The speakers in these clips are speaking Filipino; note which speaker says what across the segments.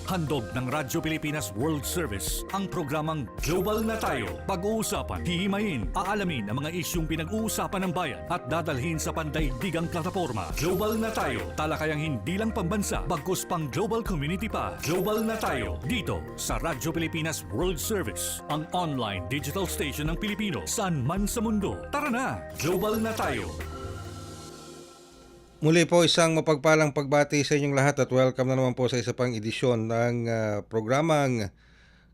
Speaker 1: Handog ng Radyo Pilipinas World Service ang programang Global na Tayo. Pag-uusapan, hihimayin, aalamin ang mga isyung pinag-uusapan ng bayan at dadalhin sa pandaigdigang plataforma. Global na Tayo, talakayang hindi lang pambansa, bagkus pang global community pa. Global na Tayo, dito sa Radyo Pilipinas World Service, ang online digital station ng Pilipino saan man sa mundo. Tara na, Global na Tayo!
Speaker 2: Muli po isang mapagpalang pagbati sa inyong lahat at welcome na naman po sa isa pang edisyon ng programang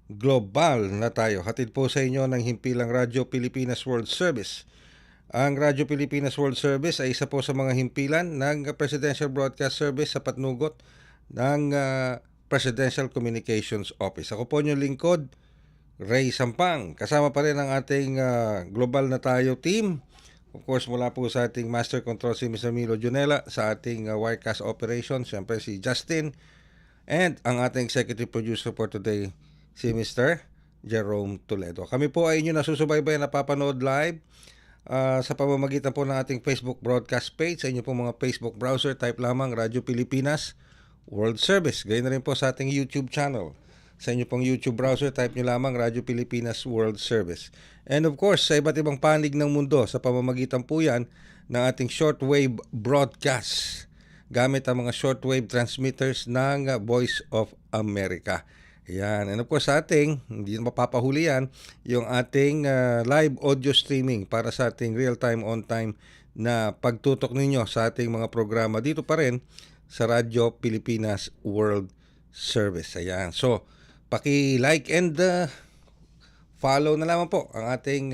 Speaker 2: Global na Tayo. Hatid po sa inyo ng himpilang Radyo Pilipinas World Service. Ang Radyo Pilipinas World Service ay isa po sa mga himpilan ng Presidential Broadcast Service sa patnugot ng Presidential Communications Office. Ako po inyong lingkod, Ray Sampang. Kasama pa rin ang ating Global na Tayo team. Of course, mula po sa ating Master Control si Mr. Milo Junela, sa ating Wirecast Operation, siyempre si Justin, and ang ating Executive Producer for today, si Mr. Jerome Toledo. Kami po ay inyo nasusubaybay na napapanood live sa pamamagitan po ng ating Facebook broadcast page. Sa inyo po mga Facebook browser, type lamang Radyo Pilipinas World Service. Gayun na rin po sa ating YouTube channel. Sa inyo pong YouTube browser, type nyo lamang Radyo Pilipinas World Service. And of course, sa iba't ibang panig ng mundo, sa pamamagitan po yan ng ating shortwave broadcast gamit ang mga shortwave transmitters ng Voice of America. Yan. And of course, sa ating, hindi mapapahuli yan, yung ating live audio streaming para sa ating real-time, on-time na pagtutok ninyo sa ating mga programa dito pa rin sa Radyo Pilipinas World Service. Ayan. So, paki-like and follow na lamang po ang ating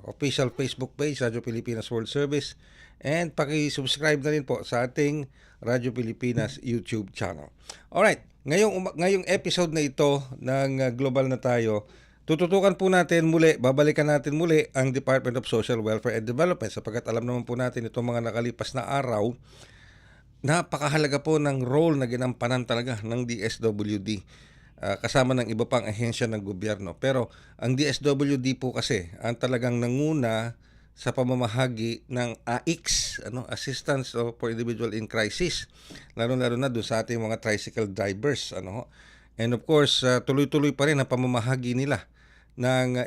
Speaker 2: official Facebook page, Radyo Pilipinas World Service, and paki-subscribe na rin po sa ating Radyo Pilipinas YouTube channel. Alright, ngayong episode na ito ng Global na Tayo, tututukan po natin muli, babalikan natin muli ang Department of Social Welfare and Development sapagkat alam naman po natin itong mga nakalipas na araw, napakahalaga po ng role na ginampanan talaga ng DSWD. Kasama ng iba pang ahensya ng gobyerno. Pero ang DSWD po kasi ang talagang nanguna sa pamamahagi ng AICS, Assistance for Individual in Crisis, lalo-lalo na doon sa ating mga tricycle drivers. And of course, tuloy-tuloy pa rin ang pamamahagi nila ng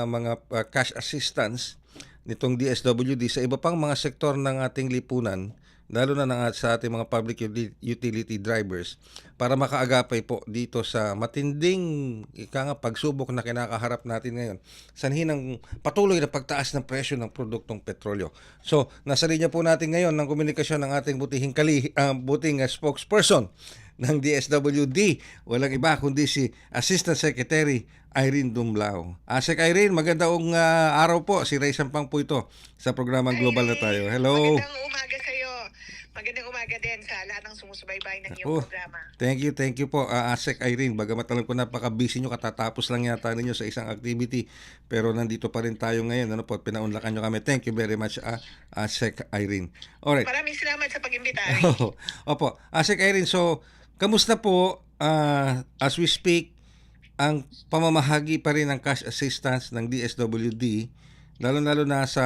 Speaker 2: mga cash assistance nitong DSWD sa iba pang mga sektor ng ating lipunan, lalo na sa ating mga public utility drivers para makaagapay po dito sa matinding pagsubok na kinakaharap natin ngayon sanhin ng patuloy na pagtaas ng presyo ng produktong petrolyo. So, nasa linya po natin ngayon ng komunikasyon ng ating buting spokesperson ng DSWD. Walang iba kundi si Assistant Secretary Irene Dumlao. Sec Irene, magandang araw po. Si Ray Sampang po ito sa programang Global na Tayo. Hello.
Speaker 3: Magandang umaga sa iyo. Magandang umaga din sa lahat ng sumusubaybay ng iyong programa.
Speaker 2: Thank you po, Sec Irene. Bagamat alam ko napaka-busy nyo, katatapos lang yata ninyo sa isang activity, pero nandito pa rin tayo ngayon. Pinaunlakan nyo kami. Thank you very much, Sec Irene. Alright.
Speaker 3: Maraming salamat sa pag-imbita.
Speaker 2: Opo. Sec Irene, so, kamusta po, as we speak, ang pamamahagi pa rin ng cash assistance ng DSWD, lalo-lalo na sa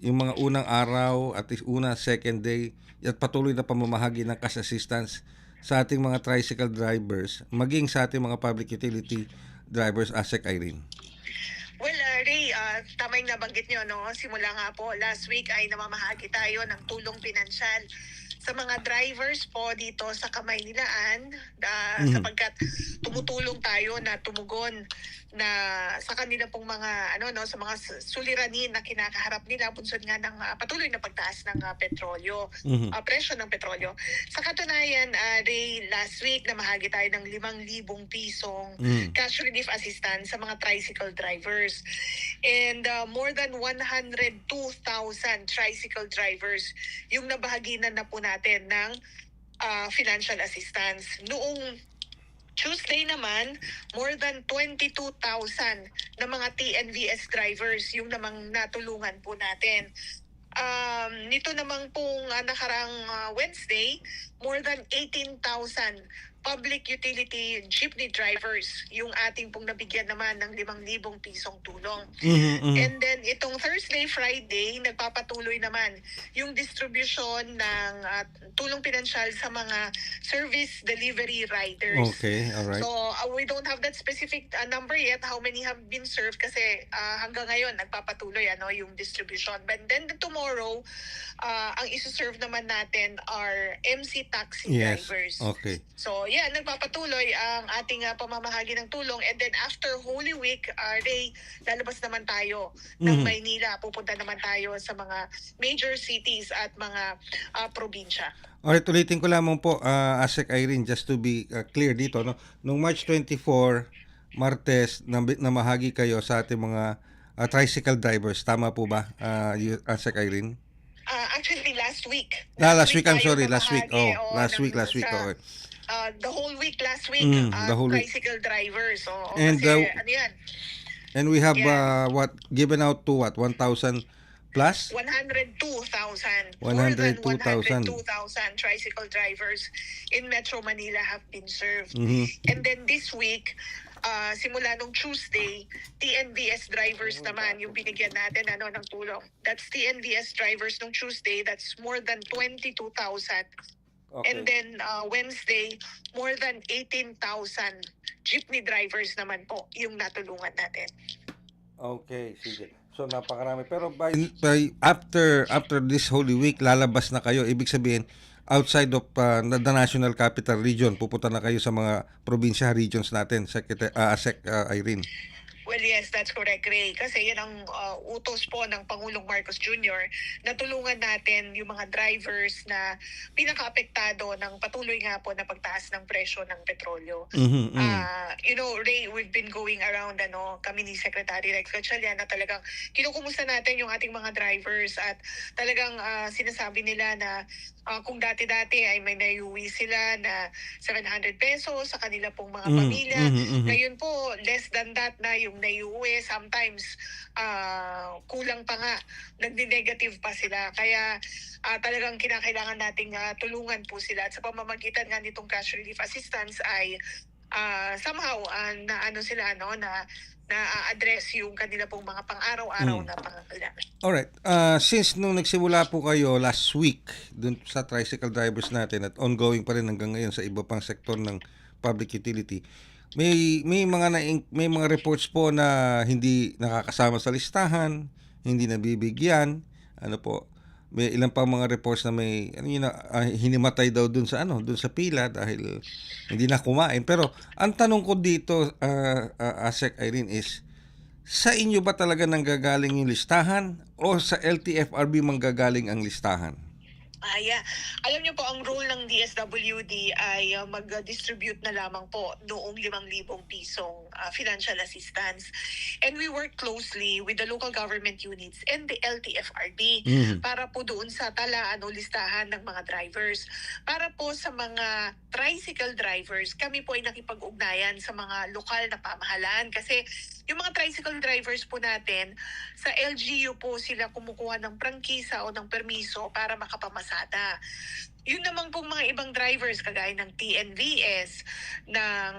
Speaker 2: yung mga unang araw at second day at patuloy na pamamahagi ng cash assistance sa ating mga tricycle drivers, maging sa ating mga public utility drivers, Sec Irene?
Speaker 3: Well, Ray, tama yung nabanggit nyo, simula nga po, last week ay namamahagi tayo ng tulong pinansyal sa mga drivers po dito sa Kamaynilaan sapagkat tumutulong tayo na tumugon na sa kanila pong mga sa mga suliranin na kinakaharap nila bunsod nga ng patuloy na pagtaas ng petrolyo, presyo ng petrolyo. Sa katunayan, Ray, last week namahagi tayo ng 5,000 pisong cash relief assistance sa mga tricycle drivers. And more than 102,000 tricycle drivers yung nabahaginan na po natin ng financial assistance. Noong Tuesday naman, more than 22,000 na mga TNVS drivers yung namang natulungan po natin. Nito namang pong nakarang Wednesday, more than 18,000 public utility jeepney drivers, yung ating pong nabigyan naman ng 5,000 pisong tulong. And then itong Thursday, Friday, nagpapatuloy naman yung distribution ng tulong pinansyal sa mga service delivery riders.
Speaker 2: Okay, alright.
Speaker 3: So we don't have that specific number yet how many have been served kasi hanggang ngayon nagpapatuloy yung distribution. But then tomorrow, ang isuserve naman natin are MC taxi
Speaker 2: Yes,
Speaker 3: drivers.
Speaker 2: okay.
Speaker 3: So nagpapatuloy ang ating pamamahagi ng tulong, and then after Holy Week, Ray, lalabas naman tayo ng Maynila. Pupunta naman tayo sa mga major cities at mga probinsya.
Speaker 2: Alright, ulitin ko lamang po, ASEC Irene, just to be clear dito, no? Nung March 24, Martes, namahagi kayo sa ating mga tricycle drivers. Tama po ba, ASEC Irene?
Speaker 3: Actually, last week.
Speaker 2: Last week, I'm
Speaker 3: tayo
Speaker 2: sorry, last week.
Speaker 3: namahagi,
Speaker 2: Oh, last week.
Speaker 3: sa,
Speaker 2: Okay.
Speaker 3: the whole week last week,
Speaker 2: The whole week.
Speaker 3: tricycle drivers. So,
Speaker 2: And,
Speaker 3: kasi, ano yan,
Speaker 2: And we have,
Speaker 3: Yeah.
Speaker 2: given out to 1,000 plus?
Speaker 3: 102,000.
Speaker 2: 102,000.
Speaker 3: More than 102,000 tricycle drivers in Metro Manila have been served. And then this week, simula nung Tuesday, TNVS drivers naman yung binigyan natin ng tulong. That's TNVS drivers nung Tuesday, that's more than 22,000. And then Wednesday, more than 18,000 jeepney drivers naman po yung natulungan natin.
Speaker 2: Okay, sige. So napakarami. Pero by after this Holy Week, lalabas na kayo. Ibig sabihin, outside of the National Capital Region, pupunta na kayo sa mga probinsya regions natin, ASEC Irene.
Speaker 3: Well, yes, that's correct, Ray. Kasi yan ang utos po ng Pangulong Marcos Jr. na tulungan natin yung mga drivers na pinaka-apektado ng patuloy nga po na pagtaas ng presyo ng petrolyo. Ray, we've been going around, kami ni Secretary Rex Gatchalian na talagang kinukumusta natin yung ating mga drivers at talagang sinasabi nila na kung dati-dati ay may naiuwi sila na 700 pesos sa kanila pong mga pamilya. Ngayon po, less than that na yung naiuwi. Sometimes, kulang pa nga. Nagdi-negative pa sila. Kaya talagang kinakailangan nating tulungan po sila. At sa pamamagitan nga nitong cash relief assistance ay somehow na-address yung kanila pong mga pang-araw-araw na pangangailangan.
Speaker 2: Alright. Since nung nagsimula po kayo last week dun sa tricycle drivers natin at ongoing pa rin hanggang ngayon sa iba pang sektor ng public utility, may mga reports po na hindi nakakasama sa listahan, hindi nabibigyan, may ilang pang mga reports na may hinimatay daw dun sa pila dahil hindi na kumain. Pero ang tanong ko dito, ASEC Irene, is sa inyo ba talaga nanggagaling yung listahan o sa LTFRB manggagaling ang listahan?
Speaker 3: Alam niyo po, ang role ng DSWD ay mag-distribute na lamang po noong 5,000 pisong financial assistance. And we work closely with the local government units and the LTFRB para po doon sa talaan o listahan ng mga drivers. Para po sa mga tricycle drivers, kami po ay nakipag-ugnayan sa mga lokal na pamahalaan kasi yung mga tricycle drivers po natin, sa LGU po sila kumukuha ng prangkisa o ng permiso para makapamasada. Yun naman pong mga ibang drivers, kagaya ng TNVS, ng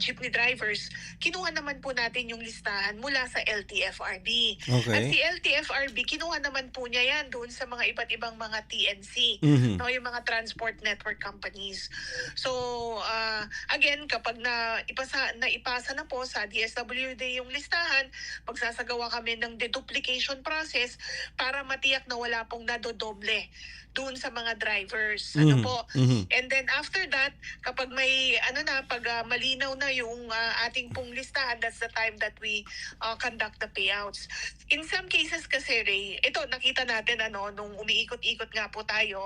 Speaker 3: jeepney drivers, kinuha naman po natin yung listahan mula sa LTFRB.
Speaker 2: Okay.
Speaker 3: At si LTFRB, kinuha naman po niya yan doon sa mga iba't ibang mga TNC, yung mga transport network companies. So, again, kapag naipasa na po sa DSWD yung listahan, magsasagawa kami ng deduplication process para matiyak na wala pong nadodoble doon sa mga drivers. And then after that, kapag may pag malinaw na yung ating pong listahan, that's the time that we conduct the payouts. In some cases kasi, Ray, ito nakita natin nung umiikot-ikot nga po tayo,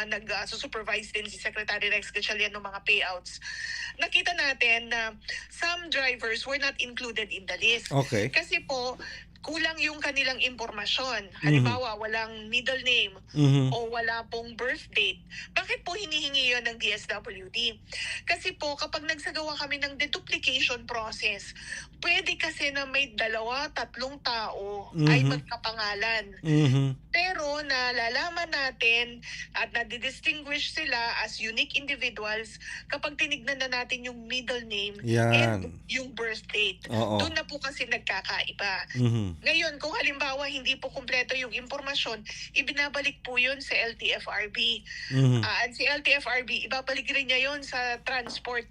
Speaker 3: nag-supervise din si Secretary Rex Gatchalian ng mga payouts. Nakita natin na some drivers were not included in the list.
Speaker 2: Okay.
Speaker 3: Kasi po, kulang yung kanilang impormasyon.
Speaker 2: Mhm.
Speaker 3: Halimbawa, walang middle name
Speaker 2: Mhm.
Speaker 3: o wala pong birth date. Bakit po hinihingi yon ng DSWD? Kasi po, kapag nagsagawa kami ng deduplication process, pwede kasi na may 2, 3 tao ay
Speaker 2: Mhm.
Speaker 3: magkapangalan.
Speaker 2: Mhm.
Speaker 3: Pero nalalaman natin at nadidistinguish sila as unique individuals kapag tinignan na natin yung middle name and
Speaker 2: Yan.
Speaker 3: yung birth date.
Speaker 2: Oo.
Speaker 3: Doon na po kasi nagkakaiba.
Speaker 2: Mhm.
Speaker 3: Ngayon, kung halimbawa hindi po kumpleto yung impormasyon, ibinabalik po yun sa LTFRB.
Speaker 2: Mhm.
Speaker 3: At si LTFRB, ibabalik rin niya yon sa transport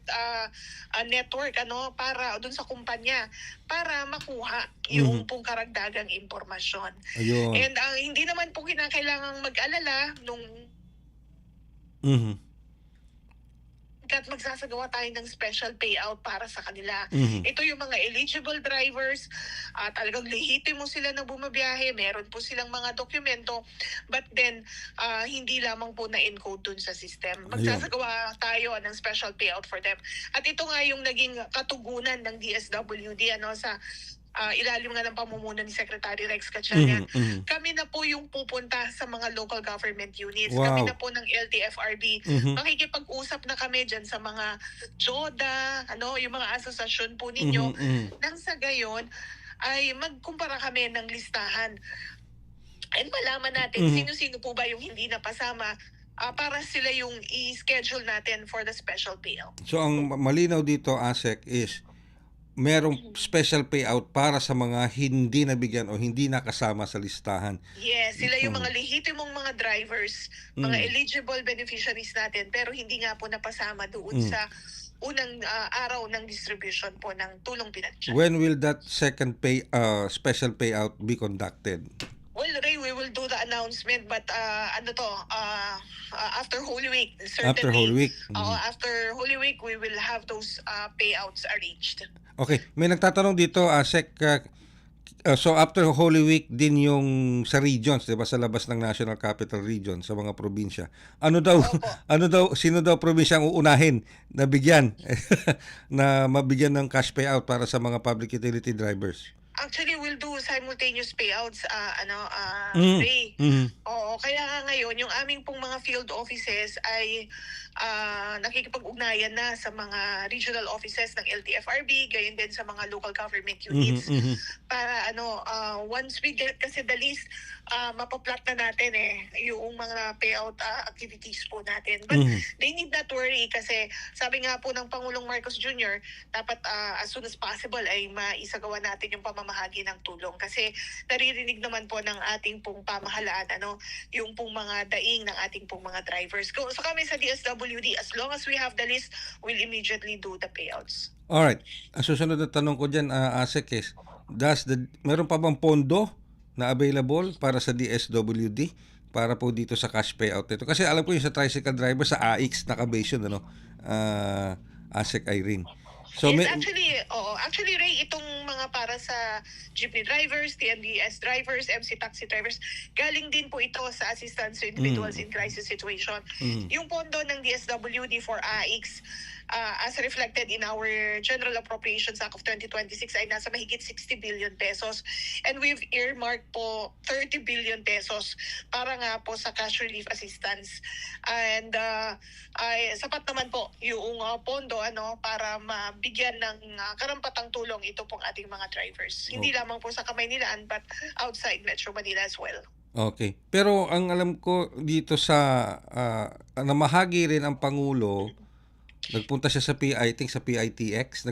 Speaker 3: network para doon sa kumpanya para makuha yung pong karagdagang impormasyon.
Speaker 2: Ayun.
Speaker 3: And hindi naman po kinakailangang mag-alala nung
Speaker 2: Mhm.
Speaker 3: at magsasagawa tayo ng special payout para sa kanila.
Speaker 2: Mhm.
Speaker 3: Ito yung mga eligible drivers, talagang lehitimo sila na bumabiyahe, meron po silang mga dokumento, but then hindi lamang po na-encode dun sa system. Magsasagawa tayo ng special payout for them. At ito nga yung naging katugunan ng DSWD sa ilalim nga ng pamumuno ni Secretary Rex Gatchalian.
Speaker 2: Mhm. Mhm.
Speaker 3: Kami na po yung pupunta sa mga local government units.
Speaker 2: Wow.
Speaker 3: Kami na po ng LTFRB.
Speaker 2: Mhm.
Speaker 3: Makikipag-usap na kami dyan sa mga JODA, yung mga asosasyon po ninyo.
Speaker 2: Mhm. Mhm.
Speaker 3: Nang sa gayon, ay magkumpara kami ng listahan. And malaman natin sino-sino po ba yung hindi napasama para sila yung i-schedule natin for the special payout.
Speaker 2: So ang malinaw dito, ASEC, is merong special payout para sa mga hindi nabigyan o hindi nakasama sa listahan.
Speaker 3: Yes, sila yung mga lehitimong mga drivers, mga
Speaker 2: Mm.
Speaker 3: eligible beneficiaries natin, pero hindi nga po napasama doon sa unang araw ng distribution po ng tulong pinansyal.
Speaker 2: When will that second special payout be conducted?
Speaker 3: Well, Ray, we will do the announcement, but after Holy Week, certainly.
Speaker 2: After Holy Week?
Speaker 3: After Holy Week, we will have those payouts arranged.
Speaker 2: Okay, may nagtatanong dito, ASEC, so after Holy Week din yung sa regions, 'di ba, sa labas ng National Capital Region, sa mga probinsya. Ano daw sino daw probinsya ang uunahin na bigyan na mabigyan ng cash payout para sa mga public utility drivers?
Speaker 3: Actually, we'll do simultaneous payouts,
Speaker 2: Mm.
Speaker 3: Ray.
Speaker 2: Mhm.
Speaker 3: Oo, kaya nga ngayon, yung aming pong mga field offices ay nakikipag-ugnayan na sa mga regional offices ng LTFRB, gayon din sa mga local government units.
Speaker 2: Mhm.
Speaker 3: Para once we get kasi the list, mapaplat na natin yung mga payout activities po natin. But they need not worry kasi sabi nga po ng Pangulong Marcos Jr., dapat as soon as possible ay maisagawa natin yung pamamahagi ng tulong. Kasi naririnig naman po ng ating pong pamahalaan, yung pong mga daing ng ating pong mga drivers. So kami sa DSWD, as long as we have the list, we'll immediately do the payouts.
Speaker 2: Alright. Ang susunod na tanong ko dyan, ASEC, is, meron pa bang pondo na available para sa DSWD para po dito sa cash payout nito? Kasi alam ko yung sa tricycle driver, sa AX naka-base yun, ASEC Irene. So,
Speaker 3: yes, actually, Ray, itong mga para sa jeepney drivers, TNDS drivers, MC taxi drivers, galing din po ito sa assistance to individuals in crisis situation. Yung pondo ng DSWD for AX, as reflected in our General Appropriations Act of 2026 ay nasa mahigit 60 billion pesos. And we've earmarked po 30 billion pesos para nga po sa cash relief assistance. And ay sapat naman po yung pondo para mabigyan ng karampatang tulong ito pong ating mga drivers. Hindi lamang po sa Kamaynilaan but outside Metro Manila as well.
Speaker 2: Okay. Pero ang alam ko dito sa namahagi rin ang Pangulo, nagpunta siya sa PITX,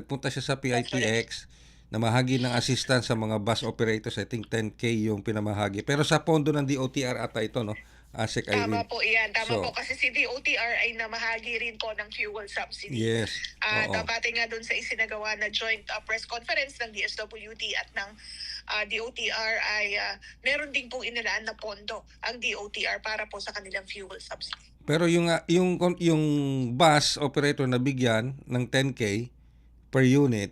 Speaker 2: namahagi ng assistance sa mga bus operators, I think 10K yung pinamahagi. Pero sa pondo ng DOTR ata ito, ASEC Irene.
Speaker 3: Tama po yan. Tama po. Kasi si DOTR ay namahagi rin po ng fuel subsidy.
Speaker 2: Yes.
Speaker 3: Dabati nga doon sa isinagawa na joint press conference ng DSWD at ng DOTR ay meron din pong inilaan na pondo ang DOTR para po sa kanilang fuel subsidy.
Speaker 2: Pero yung bus operator na bigyan ng 10K per unit,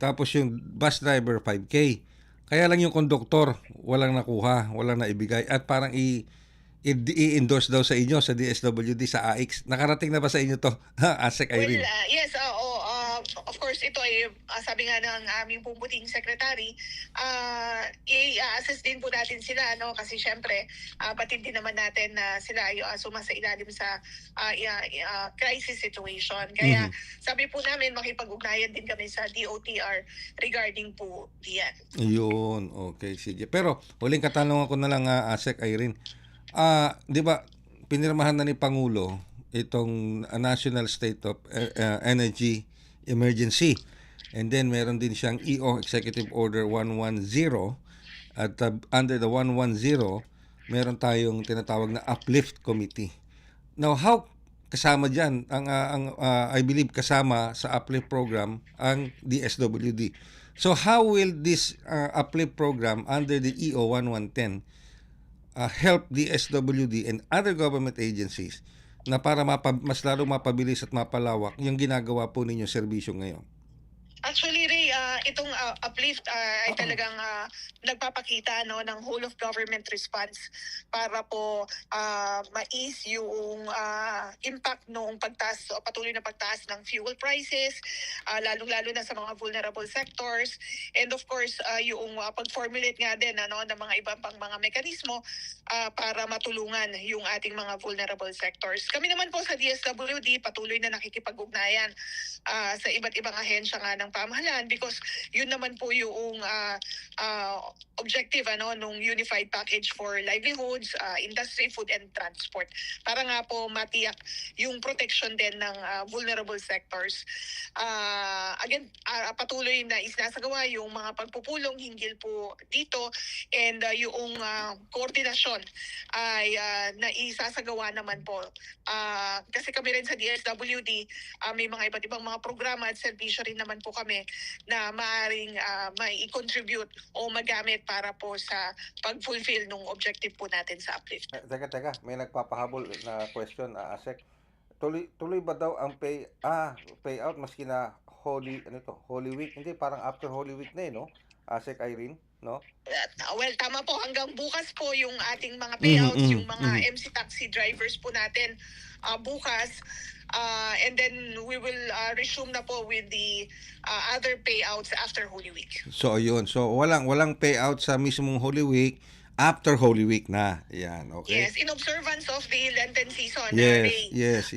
Speaker 2: tapos yung bus driver 5K. Kaya lang yung conductor walang nakuha, walang naibigay, at parang i-endorse daw sa inyo sa DSWD, sa AX. Nakarating na ba sa inyo to, ASEC Irene?
Speaker 3: Well, yes, of course, course, ito ay sabi nga ng aming pumuting secretary, i-assess din po natin sila, no? Kasi syempre, batid din naman natin na sila ay sumasa ilalim sa crisis situation. Kaya sabi po namin, makipag-ugnayan din kami sa DOTR regarding po diyan.
Speaker 2: Yun, okay, sige. Pero huling katanungan ko na lang, Asek Irene. Di ba, pinirmahan na ni Pangulo itong National State of Energy Emergency. And then meron din siyang EO Executive Order 110 at under the 110 meron tayong tinatawag na Uplift Committee. Now how kasama diyan ang I believe kasama sa Uplift program ang DSWD. So how will this Uplift program under the EO 1110 help DSWD and other government agencies na para mas lalong mapabilis at mapalawak yung ginagawa po ninyong serbisyo ngayon?
Speaker 3: Actually, Ray, itong Uplift ay talagang nagpapakita, no, ng whole of government response para po ma-ease yung impact noong pagtaas o patuloy na pagtaas ng fuel prices, lalong-lalo na sa mga vulnerable sectors. And of course, yung pag-formulate nga din ng mga ibang pang mga mekanismo para matulungan yung ating mga vulnerable sectors. Kami naman po sa DSWD patuloy na nakikipag-ugnayan sa iba't ibang ahensya nga ng pamahalaan because yun naman po yung objective nung Unified Package for Livelihoods, Industry, Food and Transport para nga po matiyak yung protection din ng vulnerable sectors. Again, patuloy na isinasagawa yung mga pagpupulong hinggil po dito and yung koordinasyon ay naisasagawa naman po. Kasi kami rin sa DSWD may mga iba't ibang mga programa at serbisyo rin naman po kami na maaaring mai-contribute o magamit para po sa pag-fulfill ng objective po natin sa Uplift.
Speaker 2: Teka, may nagpapahabol na question, Asek. Tuloy ba daw ang payout maski na Holy Week? Hindi, parang after Holy Week na no? Asek Irene, no?
Speaker 3: Well, tama po. Hanggang bukas po yung ating mga payouts, yung mga MC taxi drivers po natin bukas. And then we will resume na po with the other payouts after Holy Week.
Speaker 2: So ayun. So walang payout sa mismong Holy Week, after Holy Week na. Yan, okay?
Speaker 3: Yes, in observance of the Lenten season.
Speaker 2: Yes.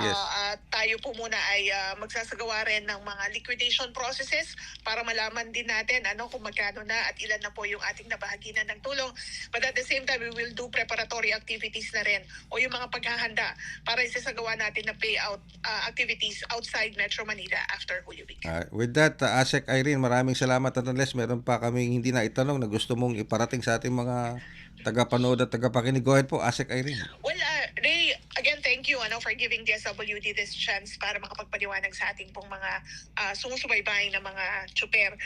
Speaker 3: Tayo po muna ay magsasagawa rin ng mga liquidation processes para malaman din natin kung magkano na at ilan na po yung ating nabahaginan ng tulong. But at the same time, we will do preparatory activities na rin o yung mga paghahanda para isasagawa natin na payout activities outside Metro Manila after Holy Week.
Speaker 2: With that, Asek Irene, maraming salamat at unless meron pa kaming hindi na itanong na gusto mong iparating sa ating mga tagapanood at tagapakinig. Go ahead po, Asek Irene.
Speaker 3: Well, Ray, again, thank you for giving DSWD this chance para makapagpaliwanag sa ating pong mga sumusubaybay na mga tsuper.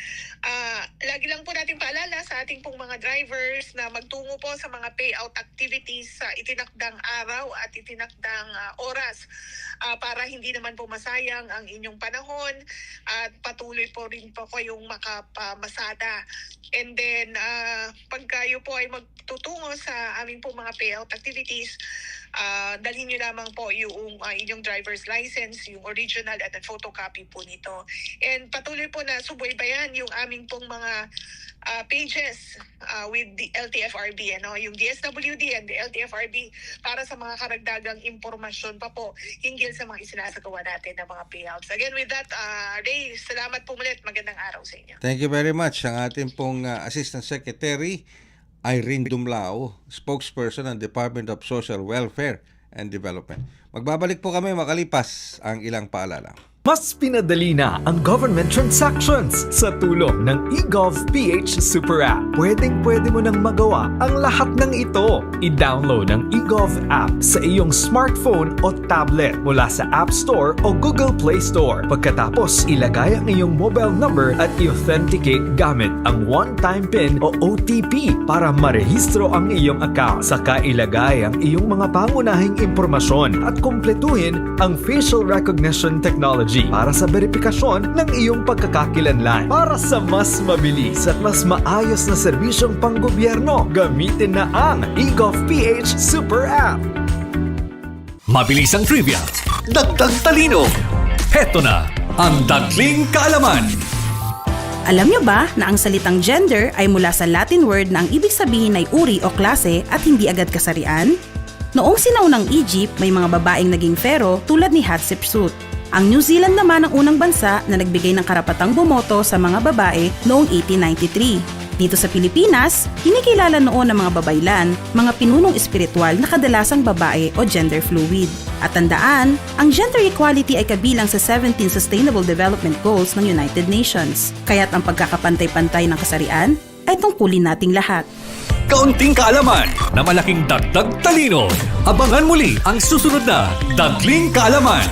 Speaker 3: Lagi lang po natin paalala sa ating pong mga drivers na magtungo po sa mga payout activities sa itinakdang araw at itinakdang oras para hindi naman po masayang ang inyong panahon at patuloy po rin po kayong makapamasada. And then, pag kayo po ay magtutungo sa aming po mga payout activities, dalhin nyo lamang po yung inyong driver's license, yung original at the photocopy po nito. And patuloy po na subaybayan yung aming pong mga pages with the LTFRB, yung DSWD and the LTFRB para sa mga karagdagang impormasyon pa po hinggil sa mga isinasagawa natin ng mga payouts. Again, with that, Ray, salamat po ulit. Magandang araw sa inyo.
Speaker 2: Thank you very much. Ang ating pong Assistant Secretary, Irene Dumlao, spokesperson ng Department of Social Welfare and Development. Magbabalik po kami makalipas ang ilang paalala.
Speaker 4: Mas pinadali na ang government transactions sa tulong ng eGovPH Super App. Pwedeng-pwede mo nang magawa ang lahat ng ito. I-download ang eGov app sa iyong smartphone o tablet mula sa App Store o Google Play Store. Pagkatapos, ilagay ang iyong mobile number at i-authenticate gamit ang one-time PIN o OTP para marehistro ang iyong account. Saka ilagay ang iyong mga pangunahing impormasyon at kumpletuhin ang facial recognition technology para sa verifikasyon ng iyong pagkakakilanlan. Para sa mas mabilis at mas maayos na serbisyong panggobyerno, gamitin na ang eGovPH Super App.
Speaker 1: Mabilis ang trivia, dagdag talino, Heto na ang Dagling Kaalaman.
Speaker 5: Alam niyo ba na ang salitang gender ay mula sa Latin word na ang ibig sabihin ay uri o klase at hindi agad kasarian? Noong sinaunang Egypt, may mga babaeng naging pharaoh tulad ni Hatshepsut. Ang New Zealand naman ang unang bansa na nagbigay ng karapatang bumoto sa mga babae noong 1893. Dito sa Pilipinas, kinikilala noon ng mga babaylan, mga pinunong espiritual na kadalasang babae o gender fluid. At tandaan, ang gender equality ay kabilang sa 17 Sustainable Development Goals ng United Nations. Kaya't ang pagkakapantay-pantay ng kasarian ay tungkulin nating lahat.
Speaker 1: Kaunting kaalaman na malaking dagdag talino. Abangan muli ang susunod na Dagling Kaalaman.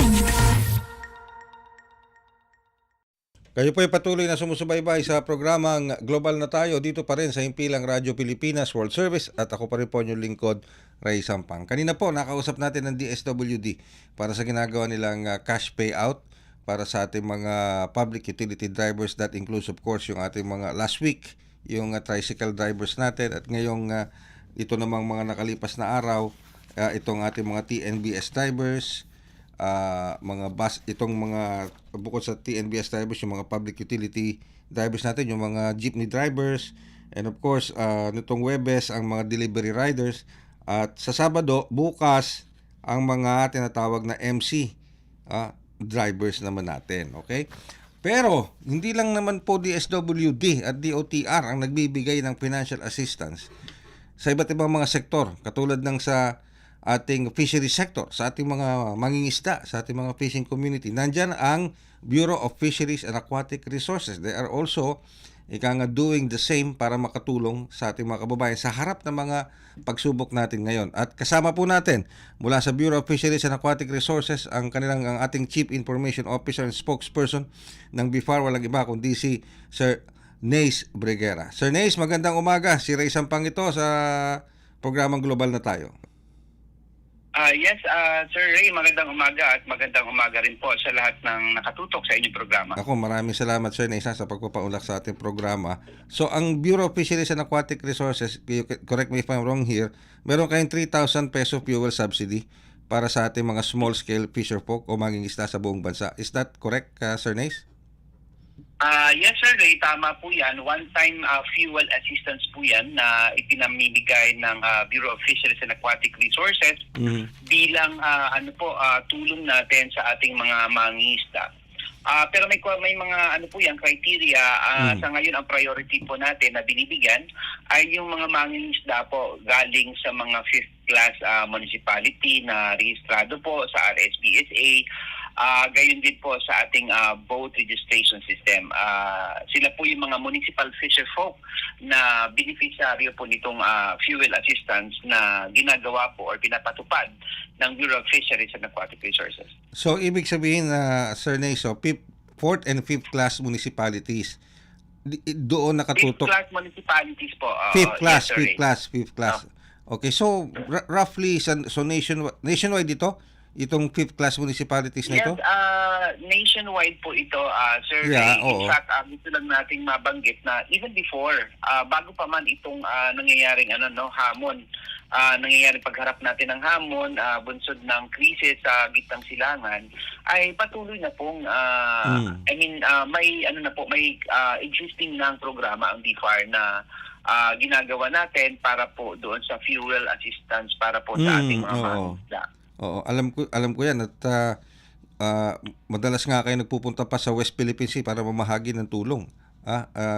Speaker 2: Kayo po ay patuloy na sumusubaybay sa programang Global na Tayo dito pa rin sa Himpilang Radyo Pilipinas World Service at ako pa rin po inyong lingkod, Ray Sampang. Kanina po nakausap natin ng DSWD para sa ginagawa nilang cash payout para sa ating mga public utility drivers. That includes of course yung ating mga last week, yung tricycle drivers natin at ngayong ito namang mga nakalipas na araw, itong ating mga TNBS drivers, mga bus, itong mga bukod sa TNBS drivers, yung mga public utility drivers natin, yung mga jeepney drivers, and of course nitong Webes ang mga delivery riders, at sa Sabado bukas ang mga tinatawag na MC drivers naman natin. Okay, pero hindi lang naman po DSWD at DOTR ang nagbibigay ng financial assistance sa iba't ibang mga sektor, katulad ng sa ating fishery sector, sa ating mga mangingisda, sa ating mga fishing community. Nandyan ang Bureau of Fisheries and Aquatic Resources. They are also doing the same para makatulong sa ating mga kababayan sa harap ng mga pagsubok natin ngayon. At kasama po natin mula sa Bureau of Fisheries and Aquatic Resources ang ating Chief Information Officer and Spokesperson ng BIFAR, walang iba kundi si Sir Nace Breguera. Sir Nace, magandang umaga. Si Ray Sampang ito sa programang Global na Tayo.
Speaker 6: Yes, Sir Ray, magandang umaga at magandang umaga rin po sa lahat ng nakatutok sa inyong programa.
Speaker 2: Ako, maraming salamat Sir Nace sa pagpapaunlak sa ating programa. So, ang Bureau of Fisheries and Aquatic Resources, correct me if I'm wrong here, meron kayong 3,000 peso fuel subsidy para sa ating mga small-scale fisherfolk o mangingisda sa buong bansa. Is that correct, Sir Nace?
Speaker 6: Yes, Sir Ray, tama po yan. One-time fuel assistance po yan na ipinamimigay ng Bureau of Fisheries and Aquatic Resources bilang tulong natin sa ating mga mangingisda. Pero may mga criteria. Sa ngayon ang priority po natin na binibigyan ay yung mga mangingisda po galing sa mga 5th class municipality na rehistrado po sa RSPSA. Gayon din po sa ating boat registration system. Sila po yung mga municipal fisherfolk na beneficiaryo po nitong fuel assistance na ginagawa po or pinapatupad ng Bureau of Fisheries and Aquatic Resources.
Speaker 2: So, ibig sabihin na, Sir Nace, 4th and 5th class municipalities, doon nakatutok?
Speaker 6: 5th class municipalities po.
Speaker 2: 5th class,
Speaker 6: yes,
Speaker 2: 5th class. Okay, so roughly, so nationwide itong 5th class municipalities na ito?
Speaker 6: Yes, nationwide po ito, Sir Ray. In fact, gusto lang nating mabanggit na even before, bago pa man itong nangyayaring hamon, nangyayaring pagharap natin ng hamon, bunsod ng krisis sa gitnang silangan, ay patuloy na pong may existing ng programa ang DFAR na ginagawa natin para po doon sa fuel assistance para po sa ating mga mangisda.
Speaker 2: Oo, alam ko yan at madalas nga kayo nagpupunta pa sa West Philippine Sea para mamahagi ng tulong.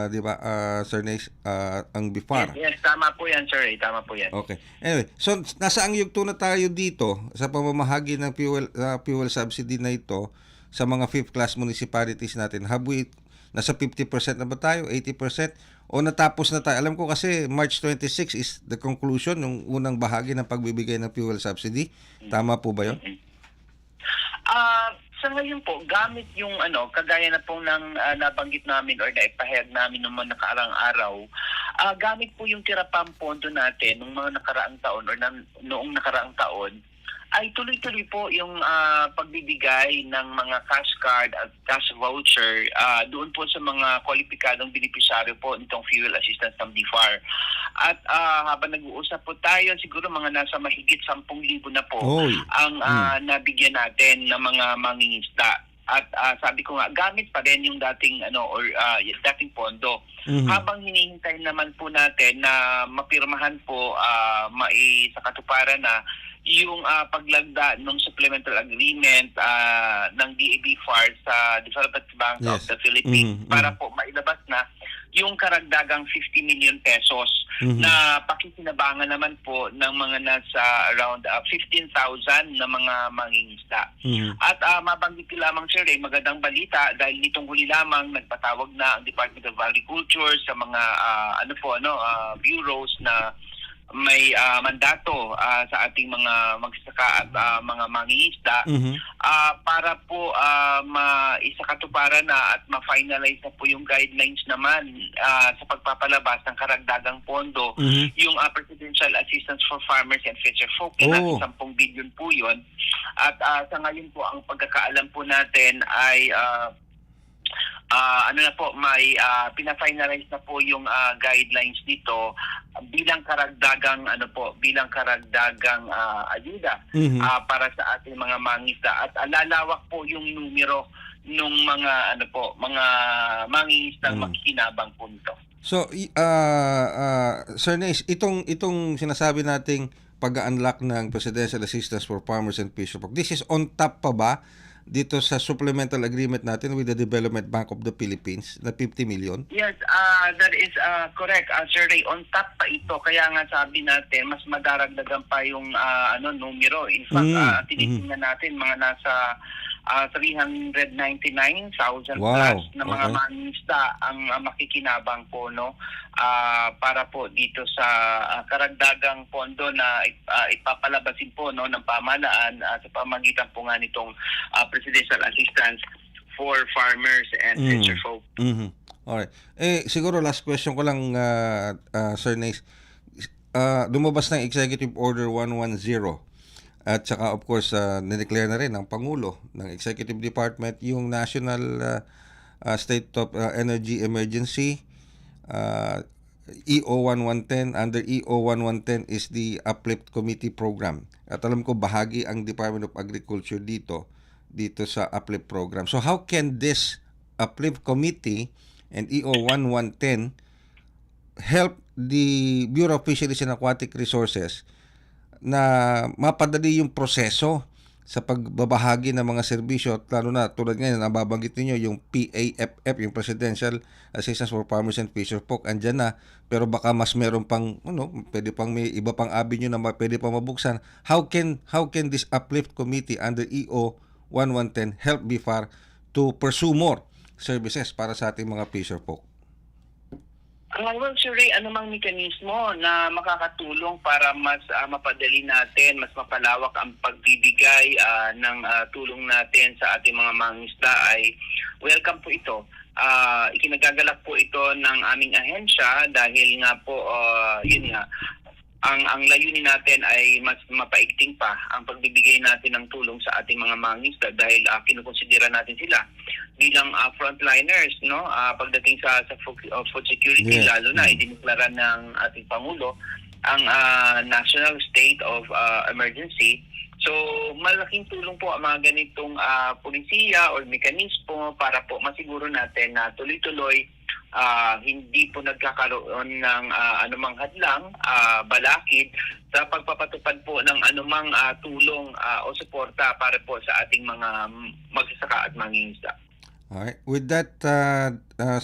Speaker 2: Di ba, Sir Nace, ang BIFAR?
Speaker 6: Yes, tama po yan, Sir. Tama po yan.
Speaker 2: Okay. Anyway, so nasa ang yugto na tayo dito sa pamamahagi ng fuel subsidy na ito sa mga 5th class municipalities natin. Nasa 50% na ba tayo? 80%? O natapos na tayo? Alam ko kasi March 26 is the conclusion ng unang bahagi ng pagbibigay ng fuel subsidy. Tama po ba yun?
Speaker 6: Sa ngayon po, gamit yung kagaya na pong nabanggit namin or naipahayag namin noong mga nakaraang araw, gamit po yung tirapang pondo natin noong mga nakaraang taon or noong nakaraang taon, ay tuloy-tuloy po yung pagbibigay ng mga cash card at cash voucher doon po sa mga kwalipikadong beneficiaryo po nitong fuel assistance ng DFAR. At habang nag-uusap po tayo, siguro mga nasa mahigit 10,000 na po ang nabigyan natin ng mga mangingisda. At sabi ko nga, gamit pa rin yung dating yung dating pondo. Habang hinihintay naman po natin na mapirmahan po sa katuparan na yung paglagda ng supplemental agreement ng DAB-FAR sa Development Bank of
Speaker 2: Yes.
Speaker 6: the Philippines para po mailabas na yung karagdagang 50 million pesos na pakikinabangan naman po ng mga nasa around 15,000 na mga mangingisda. At mabanggit ko lamang, sir, magandang balita dahil nitong huli lamang nagpatawag na ang Department of Agriculture sa mga bureaus na may mandato sa ating mga magsasaka at mga mangingisda para po maisakatuparan na at ma-finalize na po yung guidelines naman sa pagpapalabas ng karagdagang pondo, yung Presidential Assistance for Farmers and Fisherfolk. Nasa 10 billion po yun. At sa ngayon po, ang pagkakaalam po natin ay may pina-finalize na po yung guidelines dito bilang karagdagang ayuda para sa ating mga mangingisda at lalawak po yung numero ng mga mangingisdang makikinabang po nito.
Speaker 2: So, Sir Nace, itong sinasabi nating pag-unlock ng Presidential Assistance for Farmers and Fisherfolk, this is on top pa ba dito sa supplemental agreement natin with the Development Bank of the Philippines na 50 million?
Speaker 6: Yes, that is correct. Sir Ray, on top pa ito. Kaya nga sabi natin, mas madaragdagan pa yung numero. In fact, tinitingnan natin mga nasa 399,000 plus na mga mangingisda ang makikinabang po, no? Para po dito sa karagdagang pondo na ipapalabasin po, no, ng pamahalaan sa pamagitan po nga nitong Presidential Assistance for Farmers and Fisherfolk.
Speaker 2: Alright. Siguro last question ko lang, Sir Nace. Lumabas ng Executive Order 110 at saka of course nideclare na rin ng Pangulo ng Executive Department yung National State of Energy Emergency. EO 1110. Under EO 1110 is the Uplift Committee Program. At alam ko bahagi ang Department of Agriculture dito sa Uplift Program. So how can this Uplift Committee and EO 1110 help the Bureau of Fisheries and Aquatic Resources na mapadali yung proseso sa pagbabahagi ng mga serbisyo, at lalo na tulad ngayon nababanggit niyo yung PAFF, yung Presidential Assistance for Farmers and Fisherfolk, andyan na, pero baka mas meron pang pwede pang may iba pang avenue na pwede pang mabuksan. How can this Uplift Committee under EO 1110 help BIFAR to pursue more services para sa ating mga fisherfolk?
Speaker 6: Well, sir Ray, anumang mekanismo na makakatulong para mas mapadali natin, mas mapalawak ang pagbibigay ng tulong natin sa ating mga mangingisda ay welcome po ito. Ikinagagalak po ito ng aming ahensya dahil nga po, ang layunin natin ay mas mapaigting pa ang pagbibigay natin ng tulong sa ating mga mangingisda dahil kinukonsidera natin sila bilang frontliners, no, pagdating sa food security. Lalo na idineklara ng ating Pangulo ang national state of emergency. So malaking tulong po ang mga ganitong polisiya o mekanismo para po masiguro natin na tuloy-tuloy hindi po nagkakaroon ng anumang hadlang, balakid sa pagpapatupad po ng anumang tulong o suporta para po sa ating mga magsasaka at mangingisda.
Speaker 2: Alright. With that,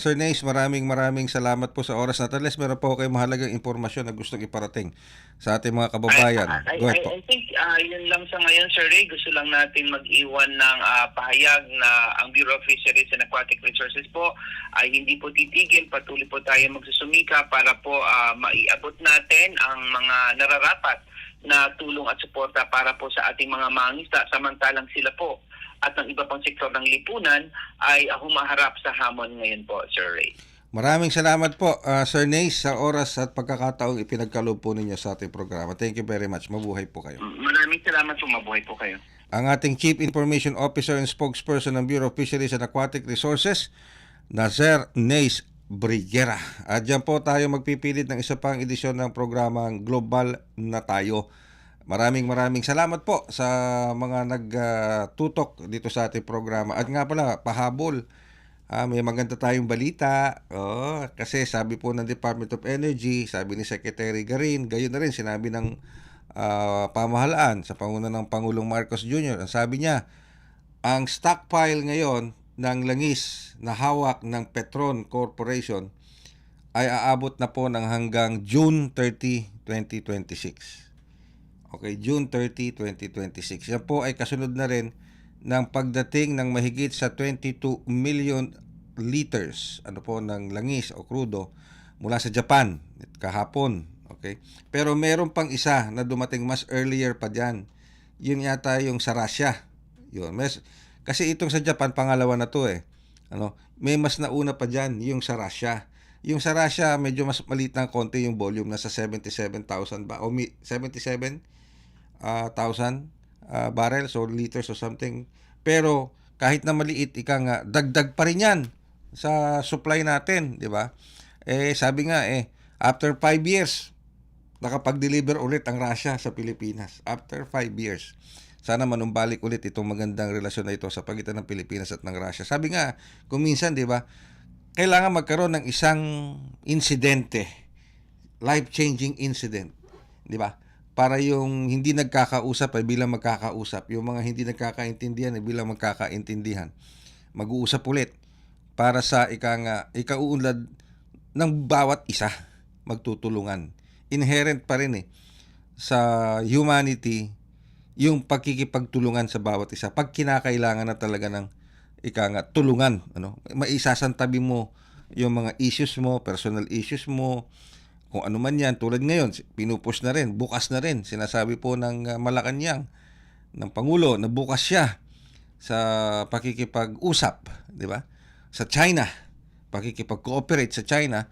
Speaker 2: Sir Nace, maraming salamat po sa oras na talis. Meron po kayong mahalagang impormasyon na gustong iparating sa ating mga kababayan. Go ahead po.
Speaker 6: I think yun lang sa ngayon, Sir Ray. Gusto lang natin mag-iwan ng pahayag na ang Bureau of Fisheries and Aquatic Resources po ay hindi po titigil. Patuloy po tayo magsusumika para po maiabot natin ang mga nararapat na tulong at suporta para po sa ating mga mangingisda samantalang sila po at ng iba pang sektor ng lipunan ay humaharap sa hamon ngayon po, Sir Ray.
Speaker 2: Maraming salamat po, Sir Nace, sa oras at pagkakataong ipinagkaloob po ninyo sa ating programa. Thank you very much. Mabuhay po kayo.
Speaker 6: Maraming salamat po. Mabuhay po kayo.
Speaker 2: Ang ating Chief Information Officer and Spokesperson ng Bureau of Fisheries and Aquatic Resources, Nazer Nace Briguera. At dyan po tayo magpipilit ng isa pang edisyon ng programang Global na Tayo. Maraming salamat po sa mga nagtutok dito sa ating programa. At nga pala, pahabol. May maganda tayong balita. Kasi sabi po ng Department of Energy, sabi ni Secretary Garin, gayon na rin sinabi ng pamahalaan sa panguna ng Pangulong Marcos Jr. Ang sabi niya, ang stockpile ngayon ng langis na hawak ng Petron Corporation ay aabot na po ng hanggang June 30, 2026. Okay, June 30, 2026. Yan po ay kasunod na rin ng pagdating ng mahigit sa 22 million liters ng langis o crudo mula sa Japan kahapon. Okay? Pero meron pang isa na dumating mas earlier pa dyan. Yun yata yung sa Russia. Yun. Kasi itong sa Japan, pangalawa na to eh. May mas nauna pa dyan, yung sa Russia. Yung sa Russia, medyo mas maliit ng konti yung volume, nasa 77,000 ba? O 77,000 barrels or liters or something. Pero kahit na maliit, dagdag pa rin yan sa supply natin, di ba? Sabi nga after 5 years, nakapag-deliver ulit ang Russia sa Pilipinas. After 5 years. Sana manumbalik ulit itong magandang relasyon na ito sa pagitan ng Pilipinas at ng Russia. Sabi nga, kung minsan, di ba, kailangan magkaroon ng isang insidente, life-changing incident, di ba? Para yung hindi nagkakausap ay bilang magkakausap, yung mga hindi nagkakaintindihan ay bilang magkakaintindihan. Mag-uusap ulit para sa ikauunlad ng bawat isa, magtutulungan. Inherent pa rin sa humanity yung pagkikipagtulungan sa bawat isa. Pag kinakailangan na talaga ng tulungan, maisasantabi mo yung mga issues mo, personal issues mo, kung ano man yan. Tulad ngayon, pinupush na rin, bukas na rin. Sinasabi po ng Malacanang, ng Pangulo, na bukas siya sa pakikipag-usap, di ba? Sa China, pakikipag-cooperate sa China,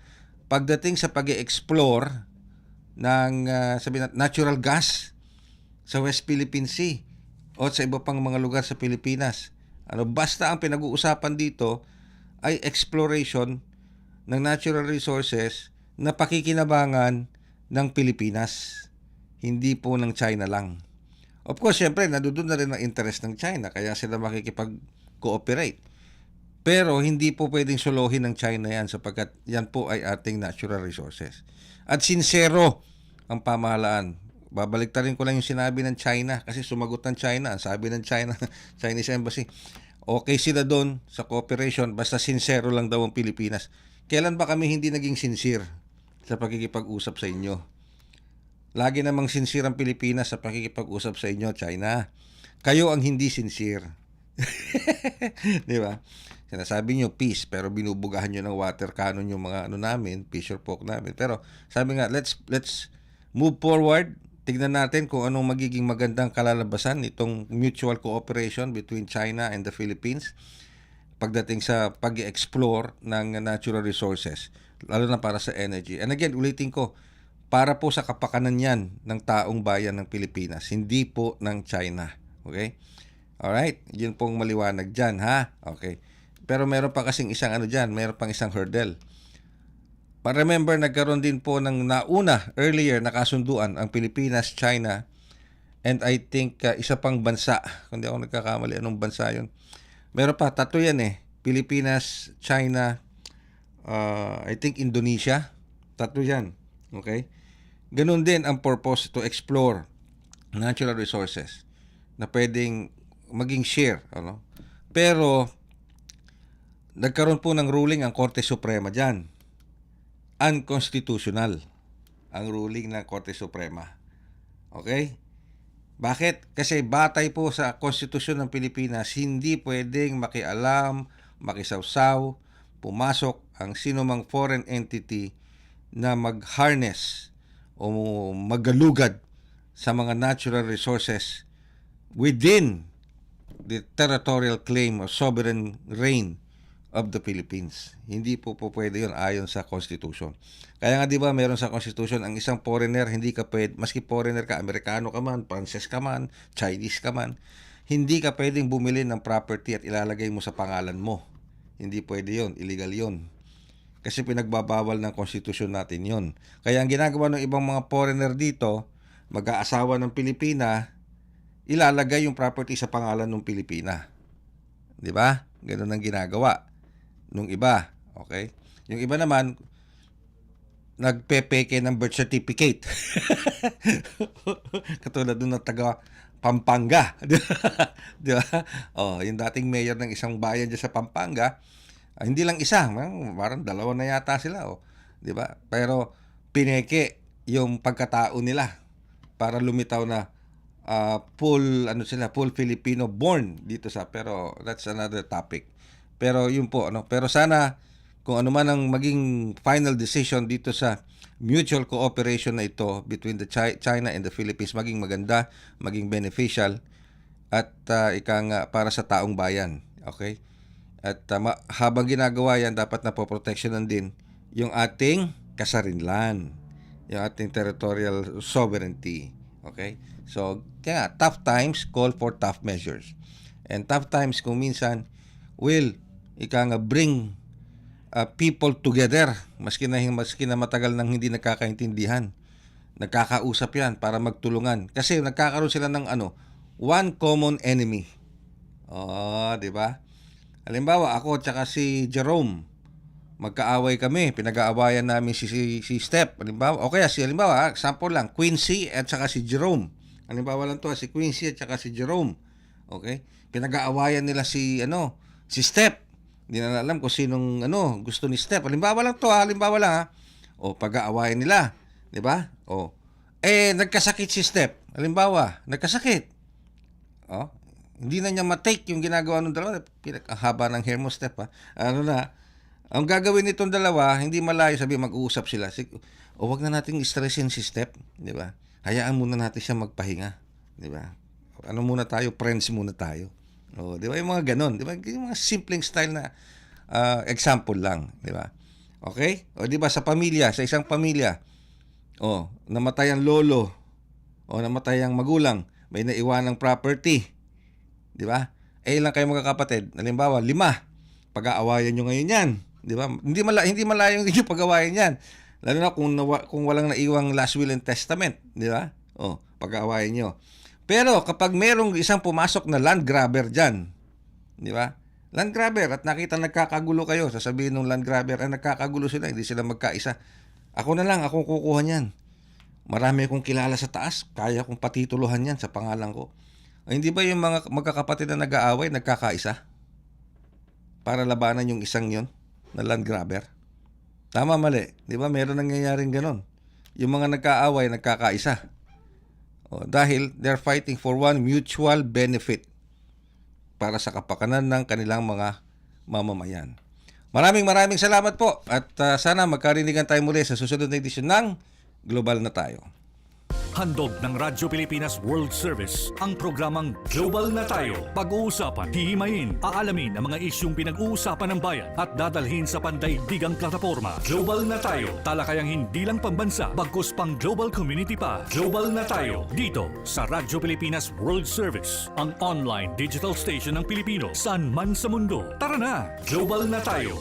Speaker 2: pagdating sa pag-explore ng natural gas sa West Philippine Sea o sa iba pang mga lugar sa Pilipinas. Basta ang pinag-uusapan dito ay exploration ng natural resources na pakikinabangan ng Pilipinas, hindi po ng China lang. Of course, syempre, nandoon na rin ang interest ng China, kaya sila makikipag-cooperate. Pero hindi po pwedeng solohin ng China yan sapagkat yan po ay ating natural resources. At sincero ang pamahalaan. Babaliktarin ko lang yung sinabi ng China kasi sumagot ng China. Ang sabi ng China, Chinese Embassy, okay sila doon sa cooperation basta sincero lang daw ang Pilipinas. Kailan ba kami hindi naging sincere sa pakikipag-usap sa inyo? Lagi namang sincere ang Pilipinas sa pakikipag-usap sa inyo, China. Kayo ang hindi sincere. Di ba? Sinasabi nyo peace, pero binubugahan nyo ng water cannon yung mga namin, fisher folk namin. Pero sabi nga, let's move forward. Tignan natin kung anong magiging magandang kalalabasan nitong mutual cooperation between China and the Philippines pagdating sa pag-explore ng natural resources, lalo na para sa energy. And again, ulitin ko, para po sa kapakanan yan ng taong bayan ng Pilipinas, hindi po ng China. Okay? Alright? Yun pong maliwanag dyan, ha? Okay. Pero meron pa kasing isang dyan, meron pang isang hurdle. Remember, nagkaroon din po ng nauna, earlier, nakasunduan ang Pilipinas, China, and I think isa pang bansa. Kung di ako nagkakamali, anong bansa yun? Meron pa, 3 yan Pilipinas, China, I think Indonesia. 3 yan. Okay? Ganun din ang purpose to explore natural resources na pwedeng maging share. Pero, nagkaroon po ng ruling ang Korte Suprema dyan. Unconstitutional ang ruling ng Korte Suprema. Okay? Bakit? Kasi batay po sa Konstitusyon ng Pilipinas, hindi pwedeng makialam, makisawsaw, pumasok ang sinumang foreign entity na mag-harness o magalugad sa mga natural resources within the territorial claim or sovereign reign of the Philippines. Hindi po pwede yun ayon sa Constitution. Kaya nga di ba meron sa Constitution ang isang foreigner, hindi ka pwede, maski foreigner ka, Amerikano ka man, Pranses ka man, Chinese ka man, hindi ka pwedeng bumili ng property at ilalagay mo sa pangalan mo. Hindi pwede yun, illegal yun. Kasi pinagbabawal ng Constitution natin yun. Kaya ang ginagawa ng ibang mga foreigner dito, mag-aasawa ng Pilipina, ilalagay yung property sa pangalan ng Pilipina. 'Di ba? Ganun ang ginagawa nung iba. Okay? Yung iba naman, nagpepeke ng birth certificate. Katulad nung taga Pampanga. Di ba? Oh, yung dating mayor ng isang bayan dyan sa Pampanga, hindi lang isa, parang dalawa na yata sila. Oh. Di ba? Pero pineke yung pagkatao nila para lumitaw na full Filipino born dito sa, pero that's another topic. Pero yun po, pero sana kung ano man ang maging final decision dito sa mutual cooperation na ito between the China and the Philippines, maging maganda, maging beneficial, at para sa taong bayan. Okay? At habang ginagawa yan, dapat na poproteksyonan din yung ating kasarinlan, yung ating territorial sovereignty. Okay? So, kaya tough times call for tough measures. And tough times kung minsan will bring people together, maski na matagal nang hindi nagkakaintindihan. Nagkakausap yan para magtulungan. Kasi nagkakaroon sila ng one common enemy. Oh, di ba? Halimbawa, ako at saka si Jerome, magkaaway kami, pinag-aawayan namin si Step. Halimbawa, example lang, Quincy at saka si Jerome. Halimbawa lang to, si Quincy at saka si Jerome. Okay? Pinag-aawayan nila si Step. Hindi na alam kung sinong gusto ni Step. Halimbawa lang. O, pag-aawayan nila. 'Di ba? O. Nagkasakit si Step. Halimbawa, nagkasakit. O, hindi na niya ma-take yung ginagawa ng dalawa. Ang haba ng hair mo, Step, ha? Ang gagawin nitong dalawa, hindi malayo, sabi mag-uusap sila. Wag na nating stressin si Step, 'di ba? Hayaan muna natin siya magpahinga, 'di ba? Muna tayo, friends muna tayo. Oh, 'di ba yung mga ganon, 'di ba? Yung mga simpleng style na example lang, 'di ba? Okay? O 'di ba sa pamilya, sa isang pamilya, namatay ang lolo o namatay ang magulang, may naiwanang property, 'di ba? Ilan kayo magkakapatid? Halimbawa, 5. Pag-aawayan niyo ngayon 'yan, 'di ba? Hindi malayo yung pag-aawayan 'yan. Lalo na kung walang naiwang last will and testament, 'di ba? Pag-aawayan niyo. Pero kapag merong isang pumasok na land grabber dyan, di ba? Land grabber, at nakita nagkakagulo kayo, sasabihin ng land grabber, nagkakagulo sila, hindi sila magkaisa. Ako na lang, akong kukuha niyan. Marami akong kilala sa taas, kaya kong patituluhan yan sa pangalan ko. Hindi ba yung mga magkakapatid na nag-aaway, nagkakaisa? Para labanan yung isang yon na land grabber? Tama, mali. Di ba? Meron nangyayaring ganon. Yung mga nagkaaway, nagkakaisa. Dahil they're fighting for one mutual benefit para sa kapakanan ng kanilang mga mamamayan. Maraming salamat po, at sana magkarinigan tayo muli sa susunod na edisyon ng Global na Tayo.
Speaker 1: Handog ng Radyo Pilipinas World Service ang programang Global na Tayo. Pag-uusapan, hihimayin, aalamin ang mga isyung pinag-uusapan ng bayan at dadalhin sa pandaigdigang plataforma. Global na Tayo, talakayang hindi lang pambansa, bagkus pang global community pa. Global na Tayo, dito sa Radyo Pilipinas World Service, ang online digital station ng Pilipino saan man sa mundo. Tara na, Global na Tayo.